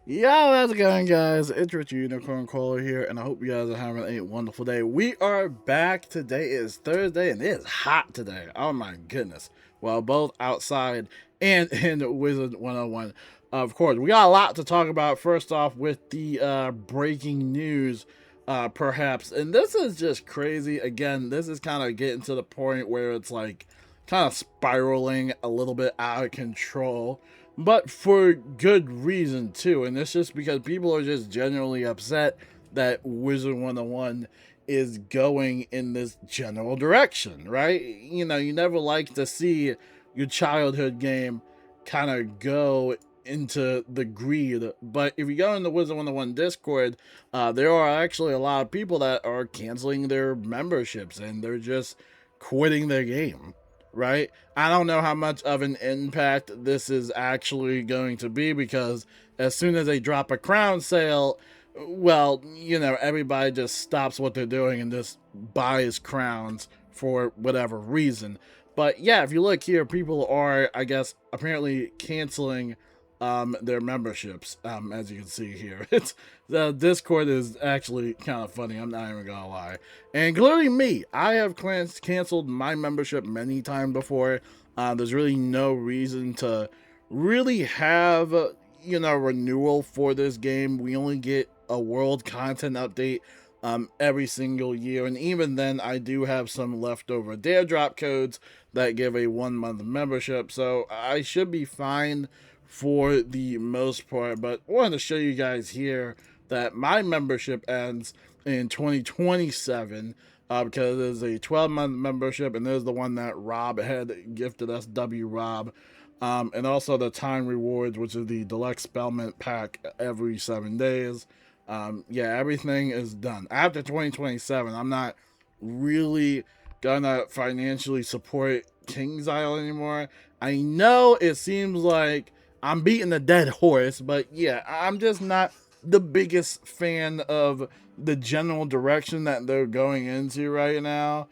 Yo, how's it going, guys? It's Rich Unicorn Caller here, and I hope you guys are having a wonderful day. We are back. Today is Thursday, and it is hot today. Oh my goodness. Well, both outside and in Wizard101. Of course, we got a lot to talk about. First off, with the breaking news, perhaps. And this is just crazy. Again, this is kind of getting to the point where it's like kind of spiraling a little bit out of control, but for good reason too. And it's just because people are just genuinely upset that Wizard 101 is going in this general direction, right? You know, you never like to see your childhood game kind of go into the greed. But if you go in the Wizard 101 Discord, there are actually a lot of people that are canceling their memberships and they're just quitting their game, right? I don't know how much of an impact this is actually going to be, because as soon as they drop a crown sale, well, you know, everybody just stops what they're doing and just buys crowns for whatever reason. But yeah, if you look here, people are, I guess, apparently canceling their memberships, as you can see here. It's the Discord is actually kind of funny, I'm not even gonna lie, including me. I have canceled my membership many times before. There's really no reason to really have you know, renewal for this game. We only get a world content update every single year, and even then I do have some leftover dare drop codes that give a 1 month membership, so I should be fine for the most part. But I wanted to show you guys here that my membership ends in 2027, because it is a 12-month membership, and there's the one that Rob had gifted us, W Rob. And also the time rewards, which is the deluxe spellment pack every 7 days. Yeah, everything is done. After 2027, I'm not really gonna financially support King's Isle anymore. I know it seems like I'm beating a dead horse, but yeah, I'm just not the biggest fan of the general direction that they're going into right now.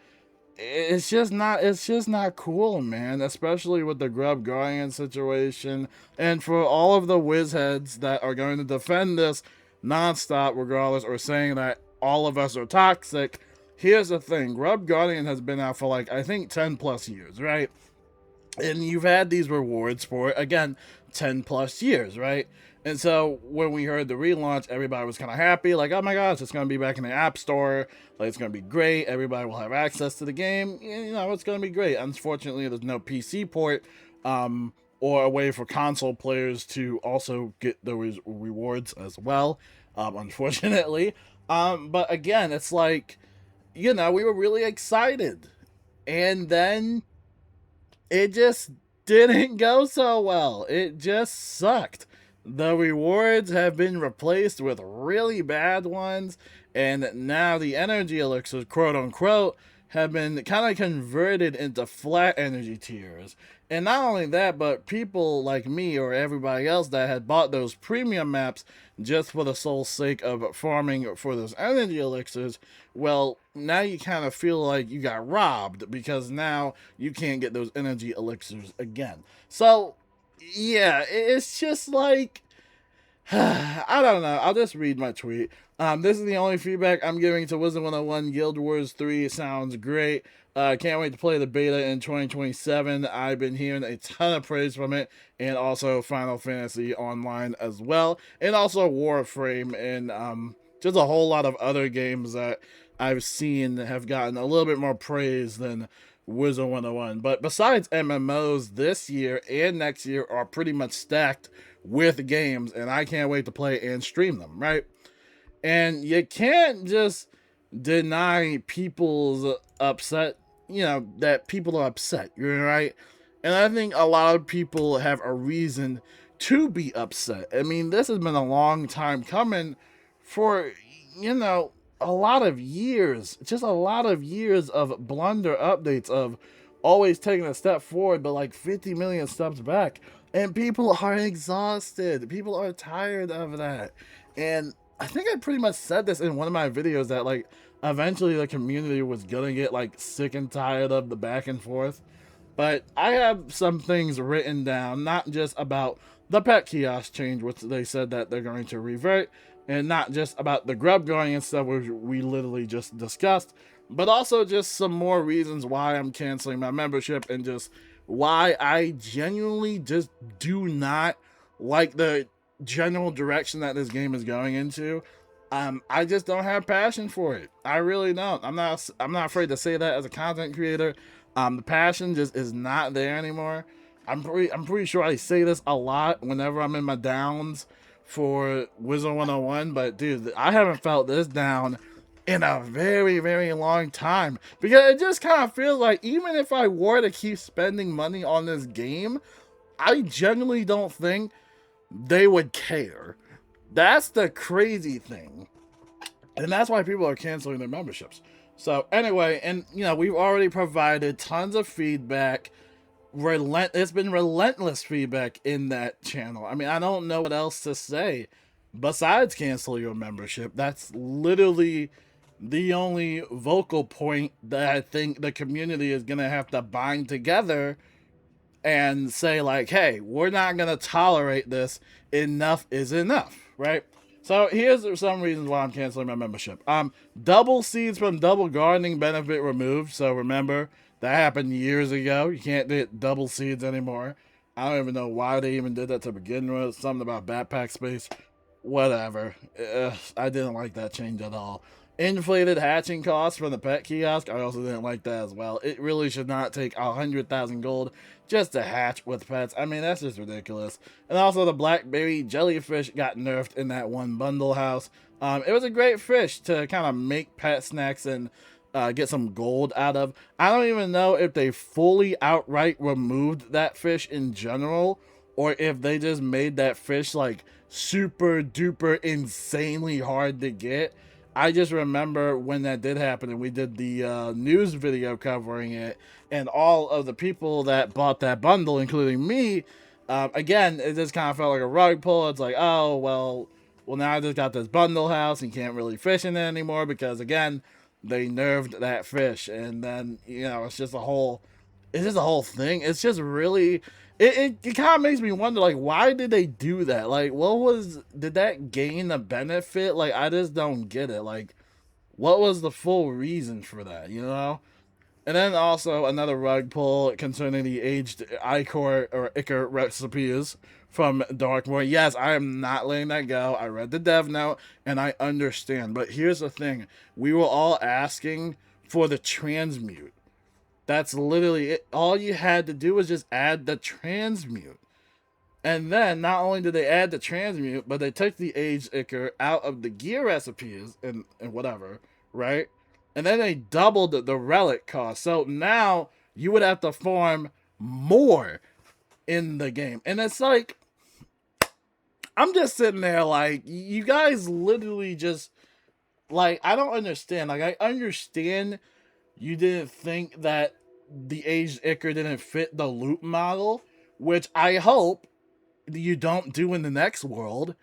It's just not cool, man, especially with the Grub Guardian situation. And for all of the whiz heads that are going to defend this nonstop regardless, or saying that all of us are toxic, here's the thing: Grub Guardian has been out for, like, I think 10 plus years, right? And you've had these rewards for, again, 10 plus years, right? And so when we heard the relaunch, everybody was kind of happy, like, oh my gosh, it's going to be back in the App Store, like, it's going to be great, everybody will have access to the game, you know, it's going to be great. Unfortunately, there's no PC port, or a way for console players to also get those rewards as well, unfortunately. But again, it's like, you know, we were really excited, and then it just didn't go so well. It just sucked. The rewards have been replaced with really bad ones, and now the energy elixirs, quote unquote, have been kind of converted into flat energy tiers. And not only that, but people like me or everybody else that had bought those premium maps just for the sole sake of farming for those energy elixirs, well, now you kind of feel like you got robbed, because now you can't get those energy elixirs again. So, yeah, it's just like, I don't know. I'll just read my tweet. This is the only feedback I'm giving to Wizard 101. Guild Wars 3 sounds great. Can't wait to play the beta in 2027. I've been hearing a ton of praise from it, and also Final Fantasy Online as well, and also Warframe, and just a whole lot of other games that I've seen have gotten a little bit more praise than Wizard 101. But besides MMOs, this year and next year are pretty much stacked with games, and I can't wait to play and stream them, right? And you can't just deny people's upset, you know, that people are upset, you're right. And I think a lot of people have a reason to be upset. I mean, this has been a long time coming for, you know, a lot of years, just a lot of years of blunder updates, of always taking a step forward but like 50 million steps back. And people are exhausted, people are tired of that. And I think I pretty much said this in one of my videos, that like eventually the community was gonna get like sick and tired of the back and forth. But I have some things written down, not just about the pet kiosk change, which they said that they're going to revert, and not just about the Grub Guardian stuff, which we literally just discussed, but also just some more reasons why I'm canceling my membership, and just why I genuinely just do not like the general direction that this game is going into. I just don't have passion for it. I really don't. I'm not afraid to say that as a content creator. The passion just is not there anymore. I'm pretty sure I say this a lot whenever I'm in my downs for Wizard101, but dude, I haven't felt this down in a very, very long time, because it just kind of feels like even if I were to keep spending money on this game, I genuinely don't think they would care. That's the crazy thing. And that's why people are canceling their memberships. So anyway, and you know, we've already provided tons of feedback. It's been relentless feedback in that channel. I mean, I don't know what else to say besides cancel your membership. That's literally the only vocal point that I think the community is going to have to bind together and say, like, hey, we're not going to tolerate this. Enough is enough, right? So here's some reasons why I'm canceling my membership. Double seeds from double gardening benefit removed. So remember, that happened years ago. You can't get double seeds anymore. I don't even know why they even did that to begin with. Something about backpack space. Whatever. I didn't like that change at all. Inflated hatching costs from the pet kiosk. I also didn't like that as well. It really should not take 100,000 gold just to hatch with pets. I mean, that's just ridiculous. And also the blackberry jellyfish got nerfed in that one bundle house. It was a great fish to kind of make pet snacks and get some gold out of. I don't even know if they fully outright removed that fish in general, or if they just made that fish like super duper insanely hard to get. I just remember when that did happen, and we did the news video covering it, and all of the people that bought that bundle, including me, again, it just kind of felt like a rug pull. It's like, oh, well, now I just got this bundle house and can't really fish in it anymore because, again, they nerfed that fish. And then, you know, it's just a whole thing. It's just really, it kind of makes me wonder, like, why did they do that? Like, did that gain a benefit? Like, I just don't get it. Like, what was the full reason for that, you know? And then also another rug pull concerning the aged Ichor recipes from Darkmoor. Yes, I am not letting that go. I read the dev note and I understand. But here's the thing. We were all asking for the transmute. That's literally it. All you had to do was just add the transmute. And then not only did they add the transmute, but they took the aged Ichor out of the gear recipes and whatever, right? And then they doubled the relic cost. So now you would have to farm more in the game. And it's like, I'm just sitting there like, you guys literally just, like, I don't understand. Like, I understand you didn't think that the aged Ichor didn't fit the loot model, which I hope you don't do in the next world.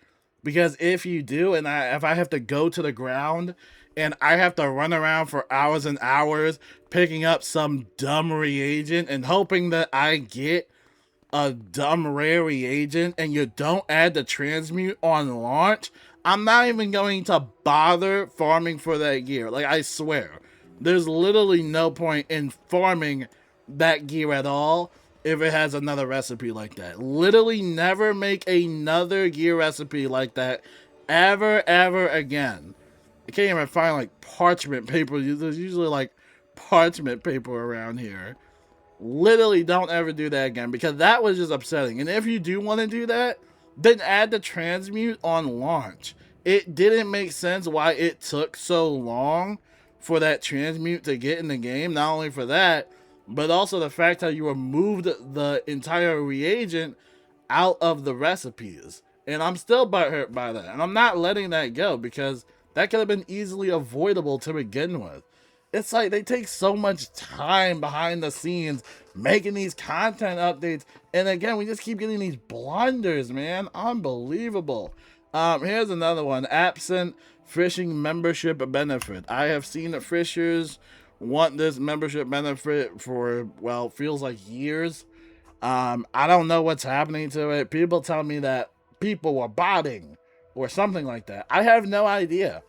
Because if you do, and if I have to go to the ground and I have to run around for hours and hours picking up some dumb reagent and hoping that I get a dumb rare reagent, and you don't add the transmute on launch, I'm not even going to bother farming for that gear. Like, I swear, there's literally no point in farming that gear at all if it has another recipe like that. Literally never make another gear recipe like that ever again. I can't even find like parchment paper. There's usually like parchment paper around here. Literally don't ever do that again, because that was just upsetting. And if you do want to do that, then add the transmute on launch. It didn't make sense why it took so long for that transmute to get in the game. Not only for that, but also the fact how you removed the entire reagent out of the recipes. And I'm still butthurt by that. And I'm not letting that go, because that could have been easily avoidable to begin with. It's like they take so much time behind the scenes making these content updates. And again, we just keep getting these blunders, man. Unbelievable. Here's another one. Absent fishing membership benefit. I have seen that fishers want this membership benefit for, well, feels like years. I don't know what's happening to it. People tell me that people were botting or something like that. I have no idea,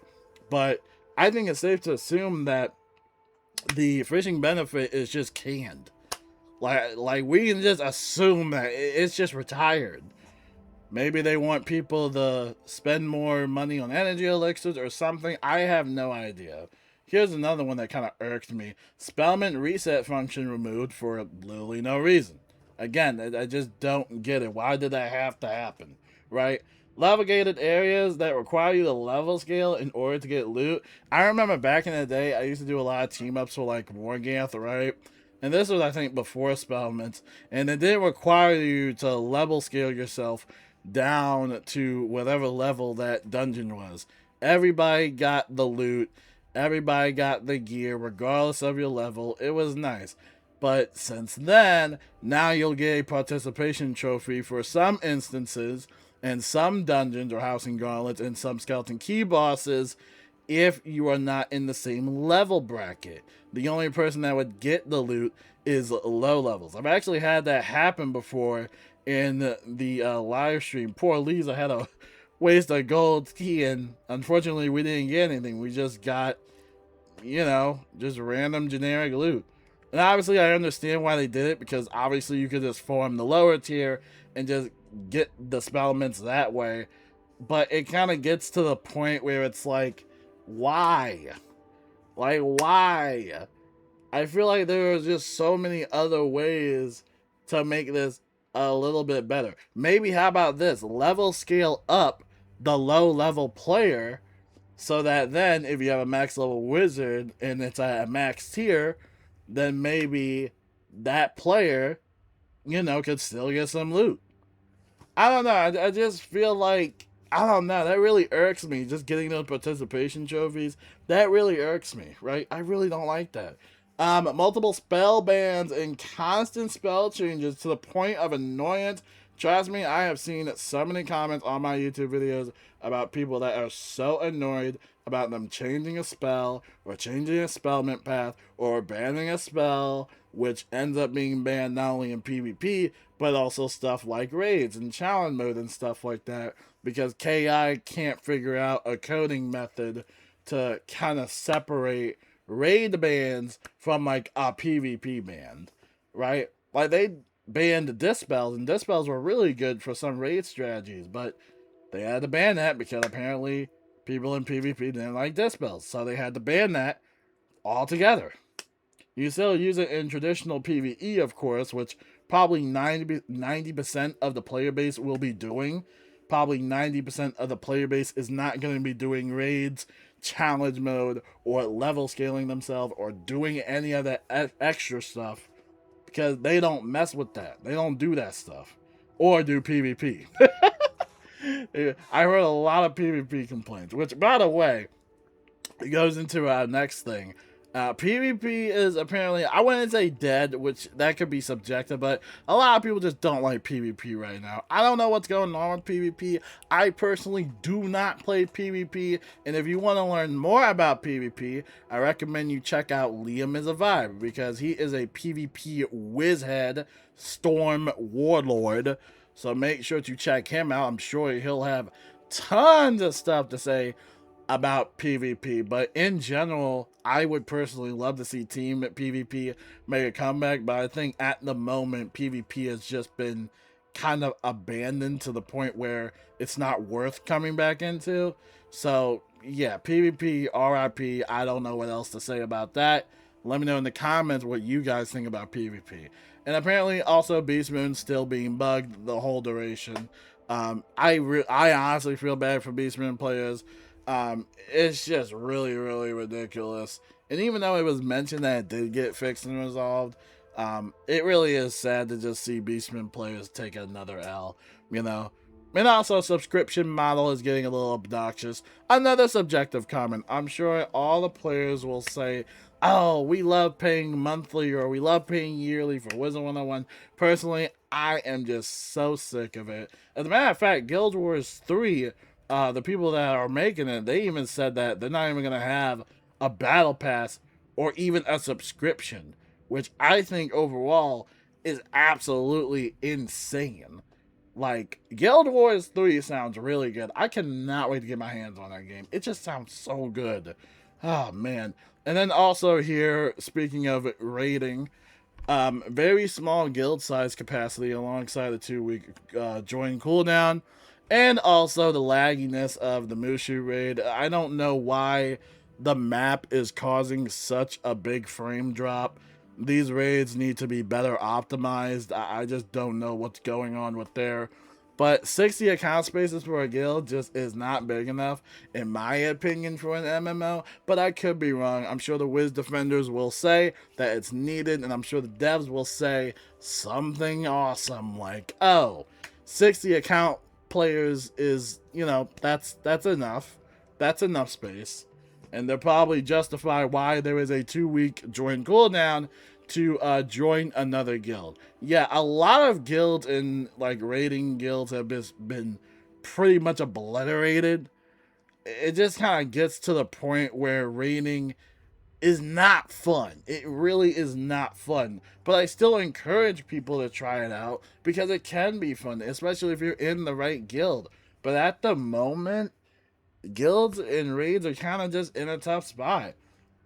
but I think it's safe to assume that the fishing benefit is just canned. Like we can just assume that it's just retired. Maybe they want people to spend more money on energy elixirs or something. I have no idea. Here's another one that kind of irked me. Spellment reset function removed for literally no reason. Again, I just don't get it. Why did that have to happen? Right? Level gated areas that require you to level scale in order to get loot. I remember back in the day, I used to do a lot of team ups for like Morganth, right? And this was, I think, before Spellments. And it didn't require you to level scale yourself down to whatever level that dungeon was. Everybody got the loot. Everybody got the gear, regardless of your level. It was nice. But since then, now you'll get a participation trophy for some instances and some dungeons or housing gauntlets and some skeleton key bosses if you are not in the same level bracket. The only person that would get the loot is low levels. I've actually had that happen before in the live stream. Poor Lisa had a waste of gold key, and unfortunately we didn't get anything. We just got, just random generic loot. And obviously I understand why they did it, because obviously you could just farm the lower tier and just get the spellments that way. But it kind of gets to the point where it's like, why? Like, why? I feel like there are just so many other ways to make this a little bit better. Maybe, how about this? Level scale up the low level player so that then if you have a max level wizard and it's at a max tier, then maybe that player, could still get some loot. I don't know. I just feel like, I don't know. That really irks me. Just getting those participation trophies, that really irks me, right? I really don't like that. Multiple spell bans and constant spell changes to the point of annoyance. Trust me, I have seen so many comments on my YouTube videos about people that are so annoyed about them changing a spell or changing a spellment path or banning a spell, which ends up being banned not only in PvP, but also stuff like raids and challenge mode and stuff like that, because KI can't figure out a coding method to kind of separate raid bans from like a PvP ban, right? Like they banned dispels, and dispels were really good for some raid strategies, but they had to ban that because apparently people in PvP didn't like dispels, so they had to ban that altogether. You still use it in traditional PvE, of course, which probably 90% of the player base will be doing. Probably 90% of the player base is not going to be doing raids, challenge mode, or level scaling themselves, or doing any of that extra stuff, because they don't mess with that. They don't do that stuff. Or do PvP. I heard a lot of PvP complaints, which, by the way, it goes into our next thing. PvP is apparently, I wouldn't say dead, which that could be subjective, but a lot of people just don't like PvP right now. I don't know what's going on with PvP. I personally do not play PvP, and if you want to learn more about PvP, I recommend you check out Liam is a Vibe, because he is a PvP wizhead, Storm Warlord, so make sure to check him out. I'm sure he'll have tons of stuff to say about PvP, but in general, I would personally love to see Team PvP make a comeback, but I think at the moment, PvP has just been kind of abandoned to the point where it's not worth coming back into. So, yeah, PvP, RIP, I don't know what else to say about that. Let me know in the comments what you guys think about PvP. And apparently, also, Beast Moon's still being bugged the whole duration. I honestly feel bad for Beast Moon players. It's just really, really ridiculous. And even though it was mentioned that it did get fixed and resolved, it really is sad to just see Beastman players take another L, And also, subscription model is getting a little obnoxious. Another subjective comment. I'm sure all the players will say, oh, we love paying monthly or we love paying yearly for Wizard101. Personally, I am just so sick of it. As a matter of fact, Guild Wars 3, the people that are making it, they even said that they're not even going to have a battle pass or even a subscription, which I think overall is absolutely insane. Like, Guild Wars 3 sounds really good. I cannot wait to get my hands on that game. It just sounds so good. Oh, man. And then also here, speaking of raiding, very small guild size capacity alongside the 2-week join cooldown, and also the lagginess of the Mushu raid. I don't know why the map is causing such a big frame drop. These raids need to be better optimized. I just don't know what's going on with there. But 60 account spaces for a guild just is not big enough, in my opinion, for an MMO. But I could be wrong. I'm sure the Wiz defenders will say that it's needed, and I'm sure the devs will say something awesome like, oh, 60 account players is, you know, that's enough. That's enough space. And they'll probably justify why there is a 2-week join cooldown to join another guild. Yeah, a lot of guilds and like raiding guilds have just been pretty much obliterated. It just kind of gets to the point where raiding is not fun. It really is not fun. But I still encourage people to try it out because it can be fun, especially if you're in the right guild. But at the moment, guilds and raids are kind of just in a tough spot.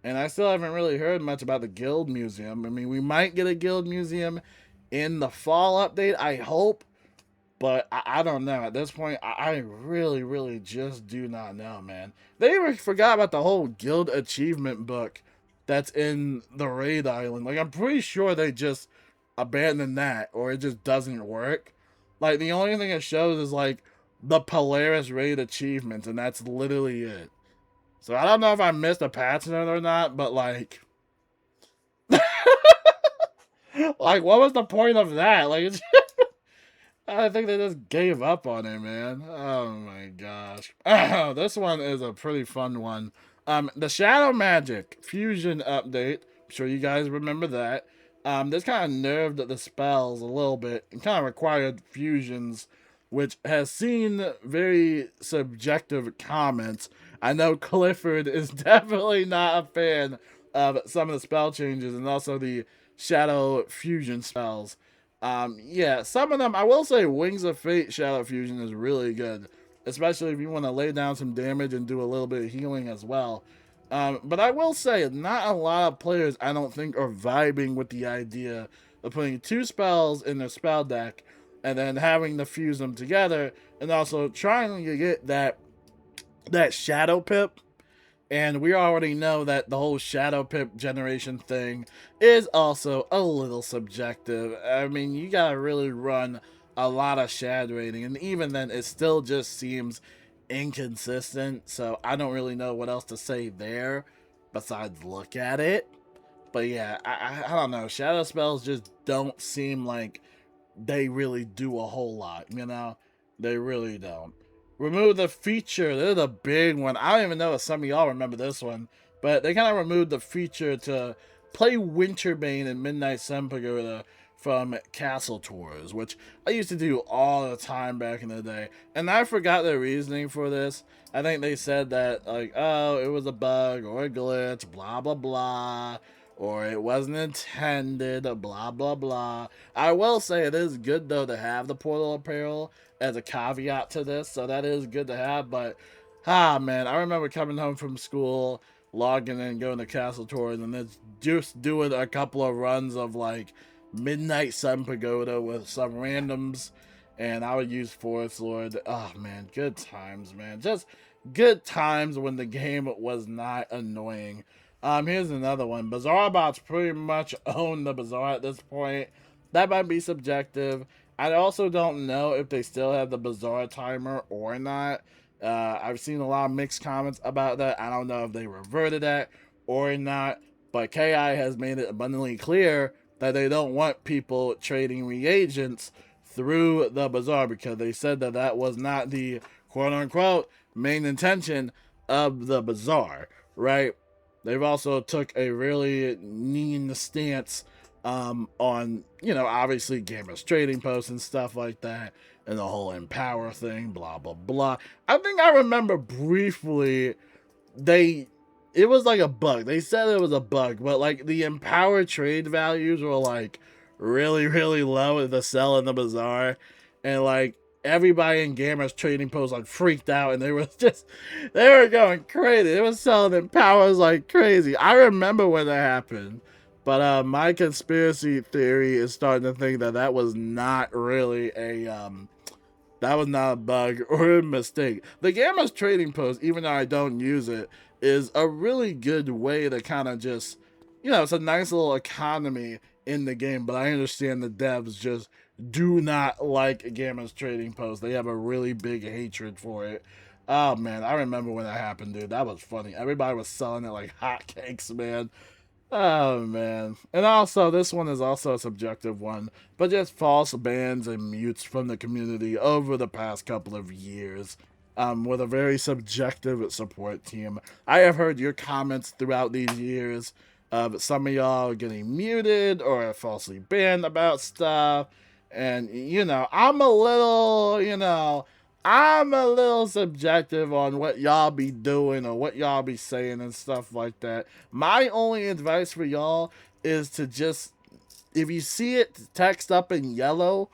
And I still haven't really heard much about the guild museum. I mean, we might get a guild museum in the fall update, I hope. But I don't know. At this point, I really, really just do not know, man. They even forgot about the whole guild achievement book that's in the raid island. Like, I'm pretty sure they just abandoned that, or it just doesn't work. Like, the only thing it shows is, like, the Polaris raid achievements, and that's literally it. So I don't know if I missed a patch note or not, but like, like what was the point of that? Like, it's I think they just gave up on it, man. Oh my gosh. This one is a pretty fun one. The Shadow Magic Fusion update. I'm sure you guys remember that. This kind of nerfed the spells a little bit and kind of required fusions, which has seen very subjective comments. I know Clifford is definitely not a fan of some of the spell changes and also the Shadow Fusion spells. Yeah, some of them, I will say Wings of Fate Shadow Fusion is really good, especially if you want to lay down some damage and do a little bit of healing as well. But I will say, not a lot of players, I don't think, are vibing with the idea of putting 2 spells in their spell deck and then having to fuse them together, and also trying to get that Shadow Pip. And we already know that the whole Shadow Pip generation thing is also a little subjective. I mean, you gotta really run a lot of shad rating, and even then, it still just seems inconsistent. So I don't really know what else to say there besides look at it. But yeah, I don't know. Shadow spells just don't seem like they really do a whole lot, you know? They really don't. Remove the feature. This is a big one. I don't even know if some of y'all remember this one, but they kind of removed the feature to play Winterbane and Midnight Sun Pagoda from Castle Tours, which I used to do all the time back in the day. And I forgot their reasoning for this. I think they said that, like, oh, it was a bug or a glitch, blah, blah, blah, or it wasn't intended, blah, blah, blah. I will say it is good, though, to have the portal apparel as a caveat to this, so that is good to have. But man, I remember coming home from school, logging in, going to Castle Tours, and then just doing a couple of runs of like Midnight Sun Pagoda with some randoms, and I would use Forest Lord. Oh man, good times, man. Just good times when the game was not annoying. Here's another one. Bazaar bots pretty much own the bazaar at this point. That might be subjective. I also don't know if they still have the bazaar timer or not. I've seen a lot of mixed comments about that. I don't know if they reverted that or not. But KI has made it abundantly clear that they don't want people trading reagents through the bazaar, because they said that that was not the quote-unquote main intention of the bazaar, right? They've also took a really mean stance on, you know, obviously gamers trading posts and stuff like that, and the whole empower thing, blah, blah, blah. I think I remember briefly it was like a bug. They said it was a bug, but like the empower trade values were like really, really low at the sell in the bazaar, and like everybody in Gamers Trading Post like freaked out, and they were going crazy. They were selling in powers like crazy. I remember when that happened, but my conspiracy theory is starting to think that that was not really that was not a bug or a mistake. The Gamma's Trading Post, even though I don't use it, is a really good way to kind of just, it's a nice little economy in the game, but I understand the devs just do not like Gamma's Trading Post. They have a really big hatred for it. Oh man, I remember when that happened, dude. That was funny. Everybody was selling it like hotcakes, man. Oh man. And also, this one is also a subjective one, but just false bans and mutes from the community over the past couple of years. With a very subjective support team. I have heard your comments throughout these years of some of y'all getting muted or falsely banned about stuff. And, I'm a little subjective on what y'all be doing or what y'all be saying and stuff like that. My only advice for y'all is to just, if you see it text up in yellow,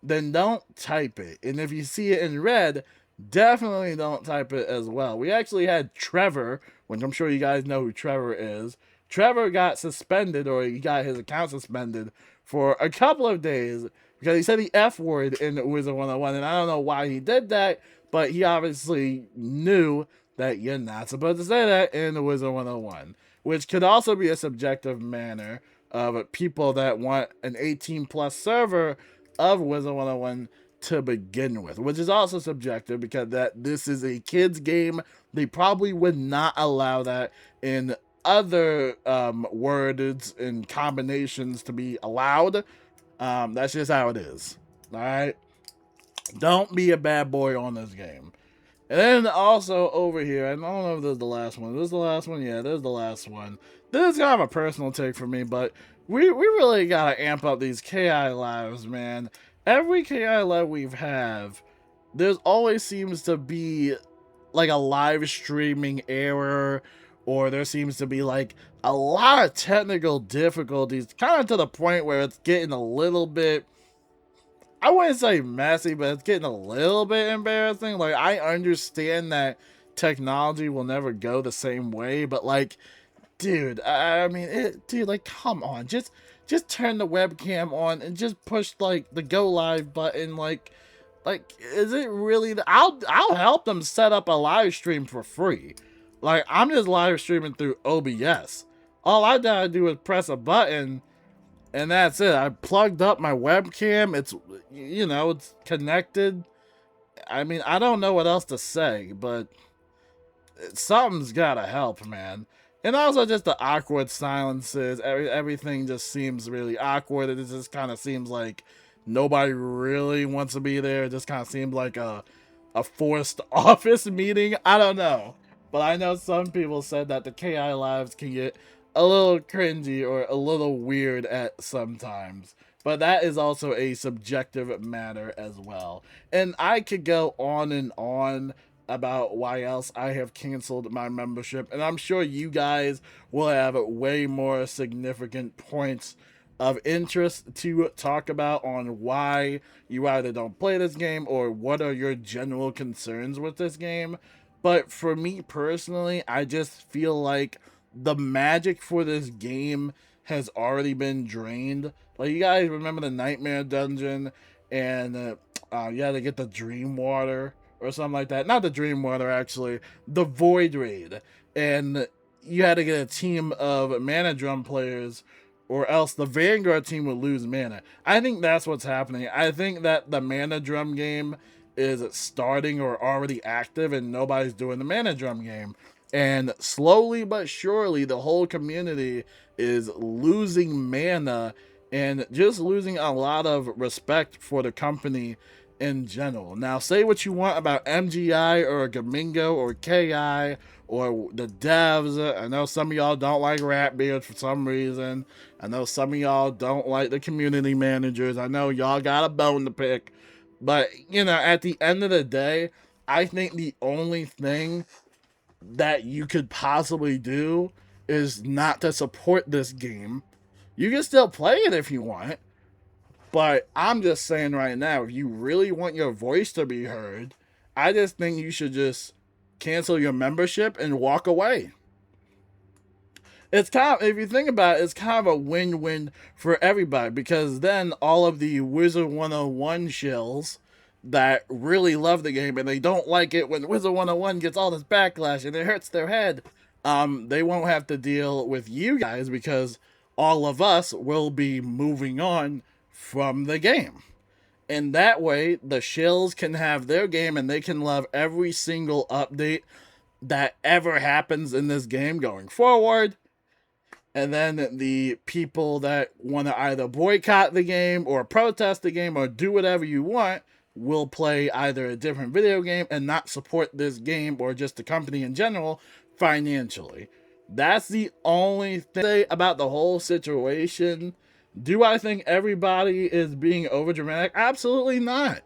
then don't type it. And if you see it in red, definitely don't type it as well. We actually had Trevor, which I'm sure you guys know who Trevor is. Trevor got suspended, or he got his account suspended for a couple of days because he said the F word in Wizard101, and I don't know why he did that, but he obviously knew that you're not supposed to say that in Wizard101, which could also be a subjective manner of people that want an 18 plus server of Wizard101 to begin with, which is also subjective because this is a kids game. They probably would not allow that in other words and combinations to be allowed. That's just how it is. All right, don't be a bad boy on this game. And then also over here, I don't know if this is the last one. This is the last one? Yeah, this is the last one. This is kind of a personal take for me, but we really gotta amp up these KI lives, man. Every KI live we've have, there's always seems to be like a live streaming error, or there seems to be like a lot of technical difficulties, kind of to the point where it's getting a little bit, I wouldn't say messy, but it's getting a little bit embarrassing. Like, I understand that technology will never go the same way, but like, dude, I mean, dude, like, come on, just turn the webcam on and just push like the go live button. Like, is it really? I'll help them set up a live stream for free. Like, I'm just live streaming through OBS. All I gotta do is press a button, and that's it. I plugged up my webcam. It's, it's connected. I mean, I don't know what else to say, but something's gotta help, man. And also just the awkward silences. Everything just seems really awkward. It just kind of seems like nobody really wants to be there. It just kind of seems like a forced office meeting. I don't know. But I know some people said that the KI lives can get a little cringy or a little weird at sometimes. But that is also a subjective matter as well. And I could go on and on about why else I have canceled my membership, and I'm sure you guys will have way more significant points of interest to talk about on why you either don't play this game or what are your general concerns with this game. But for me personally, I just feel like the magic for this game has already been drained. Like, you guys remember the Nightmare Dungeon, and you had to get the Dream Water or something like that. Not the Dream Water, actually. The Void Raid. And you had to get a team of Mana Drum players, or else the Vanguard team would lose mana. I think that's what's happening. I think that the Mana Drum game is starting or already active, and nobody's doing the Mana Drum game. And slowly but surely, the whole community is losing mana and just losing a lot of respect for the company in general. Now, say what you want about MGI or Gamingo or KI or the devs. I know some of y'all don't like Ratbeard for some reason. I know some of y'all don't like the community managers. I know y'all got a bone to pick. But, at the end of the day, I think the only thing that you could possibly do is not to support this game. You can still play it if you want, But I'm just saying right now, if you really want your voice to be heard, I just think you should just cancel your membership and walk away. It's kind of, if you think about it, it's kind of a win-win for everybody, because then all of the Wizard101 shills that really love the game and they don't like it when Wizard101 gets all this backlash and it hurts their head, they won't have to deal with you guys, because all of us will be moving on from the game. And that way, the shills can have their game and they can love every single update that ever happens in this game going forward. And then the people that want to either boycott the game or protest the game or do whatever you want will play either a different video game and not support this game or just the company in general financially. That's the only thing about the whole situation. Do I think everybody is being overdramatic? Absolutely not.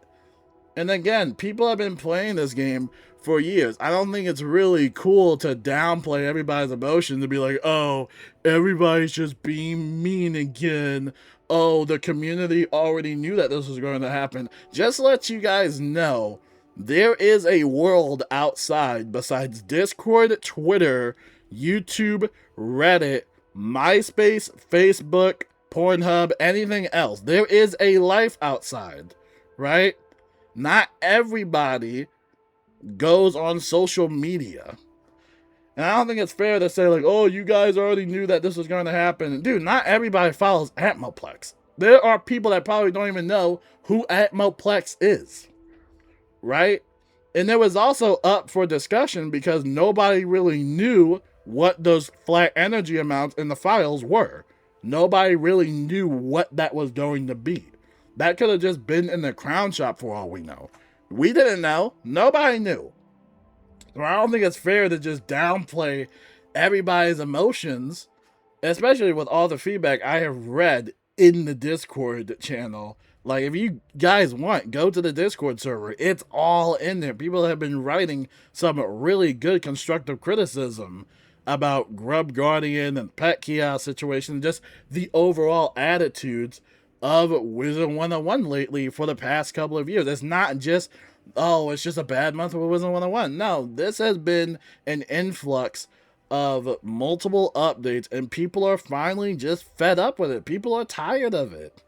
And again, people have been playing this game for years. I don't think it's really cool to downplay everybody's emotions and be like, oh, everybody's just being mean again. Oh, the community already knew that this was going to happen. Just let you guys know, there is a world outside besides Discord, Twitter, YouTube, Reddit, MySpace, Facebook, Pornhub, anything else. There is a life outside, right? Not everybody goes on social media. And I don't think it's fair to say, like, oh, you guys already knew that this was going to happen. Dude, not everybody follows Atmoplex. There are people that probably don't even know who Atmoplex is, right? And it was also up for discussion because nobody really knew what those flat energy amounts in the files were. Nobody really knew what that was going to be. That could have just been in the crown shop for all we know. We didn't know. Nobody knew. So I don't think it's fair to just downplay everybody's emotions, especially with all the feedback I have read in the Discord channel. Like, if you guys want, go to the Discord server. It's all in there. People have been writing some really good constructive criticism about Grub Guardian and Pet Kiosk situation, just the overall attitudes of Wizard101 lately for the past couple of years. It's not just, oh, it's just a bad month for Wizard101. No, this has been an influx of multiple updates, and people are finally just fed up with it. People are tired of it.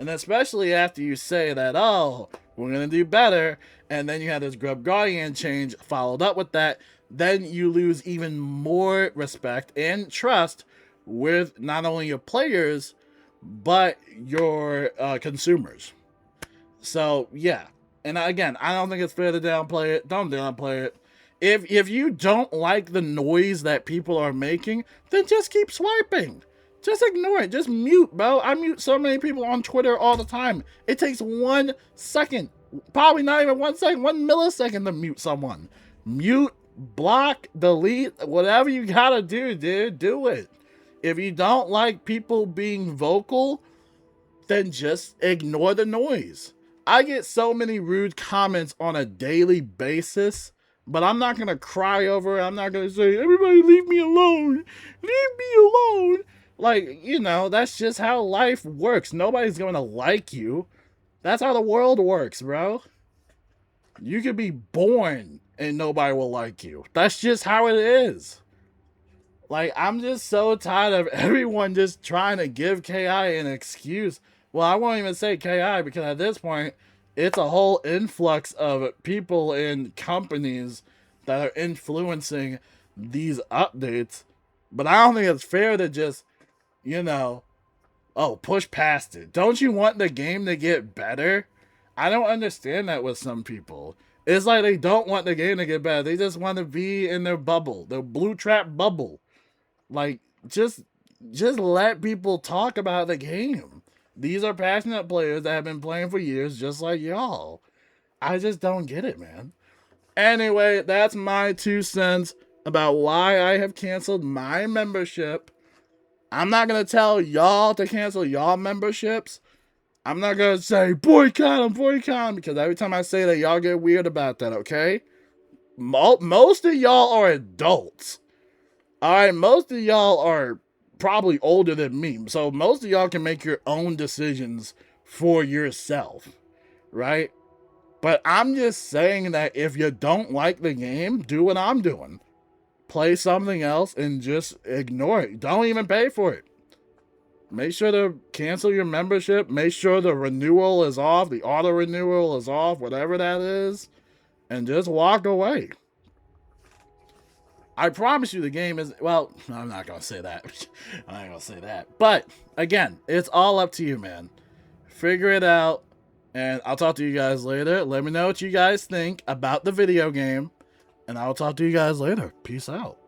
And especially after you say that, oh, we're going to do better, and then you have this Grub Guardian change followed up with that, then you lose even more respect and trust with not only your players, but your consumers. So, yeah. And again, I don't think it's fair to downplay it. Don't downplay it. If you don't like the noise that people are making, then just keep swiping. Just ignore it. Just mute, bro. I mute so many people on Twitter all the time. It takes 1 second. Probably not even 1 second. 1 millisecond to mute someone. Mute, block, delete, whatever you gotta do, dude. Do it. If you don't like people being vocal, then just ignore the noise. I get so many rude comments on a daily basis, but I'm not going to cry over it. I'm not going to say, everybody leave me alone. Leave me alone. Like, you know, that's just how life works. Nobody's going to like you. That's how the world works, bro. You could be born and nobody will like you. That's just how it is. Like, I'm just so tired of everyone just trying to give KI an excuse. Well, I won't even say KI because at this point, it's a whole influx of people and companies that are influencing these updates. But I don't think it's fair to just, you know, oh, push past it. Don't you want the game to get better? I don't understand that with some people. It's like they don't want the game to get better. They just want to be in their bubble, their blue trap bubble. Like, just let people talk about the game. These are passionate players that have been playing for years, just like y'all. I just don't get it, man. Anyway, that's my 2 cents about why I have canceled my membership. I'm not going to tell y'all to cancel y'all memberships. I'm not going to say, boycott them, because every time I say that, y'all get weird about that, okay? Most of y'all are adults. Alright, most of y'all are probably older than me, so most of y'all can make your own decisions for yourself, right? But I'm just saying that if you don't like the game, do what I'm doing. Play something else and just ignore it. Don't even pay for it. Make sure to cancel your membership. Make sure the renewal is off. The auto renewal is off, whatever that is. And just walk away. I promise you the game is... Well, I'm not going to say that. I'm not going to say that. But, again, it's all up to you, man. Figure it out. And I'll talk to you guys later. Let me know what you guys think about the video game. And I'll talk to you guys later. Peace out.